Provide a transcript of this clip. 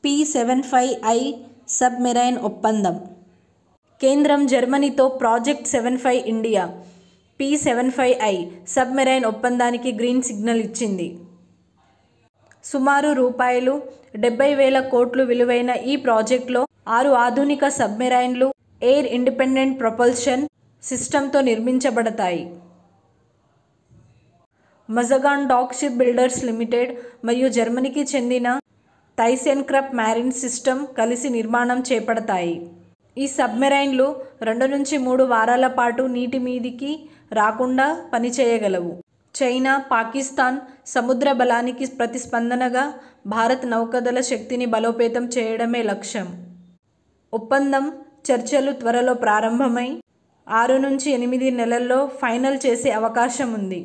P-75I submarine ఒప్పందం. కేంద్రం జర్మనీతో project 75 India P-75I submarine ఒప్పందానికి గ్రీన్ సిగ్నల్ ఇచ్చింది. సుమారు రూపాయలు 70,000 కోట్లు విలువైన ఈ ప్రాజెక్టులో 6 ఆధునిక సబ్మెరైన్లు ఎయిర్ ఇండిపెండెంట్ ప్రొపల్షన్ సిస్టంతో నిర్మించబడతాయి. Mazagon dock ship builders limited మరియు జర్మనీకి చెందిన థైసెన్క్రప్ మ్యారిన్ సిస్టమ్ కలిసి నిర్మాణం చేపడతాయి. ఈ సబ్మెరైన్లు 2 నుంచి 3 వారాల పాటు నీటి మీదికి రాకుండా పనిచేయగలవు. చైనా, పాకిస్తాన్ సముద్ర బలానికి ప్రతిస్పందనగా భారత్ నౌకాదళ శక్తిని బలోపేతం చేయడమే లక్ష్యం. ఒప్పందం చర్చలు త్వరలో ప్రారంభమై 6 నుంచి 8 నెలల్లో ఫైనల్ చేసే అవకాశం ఉంది.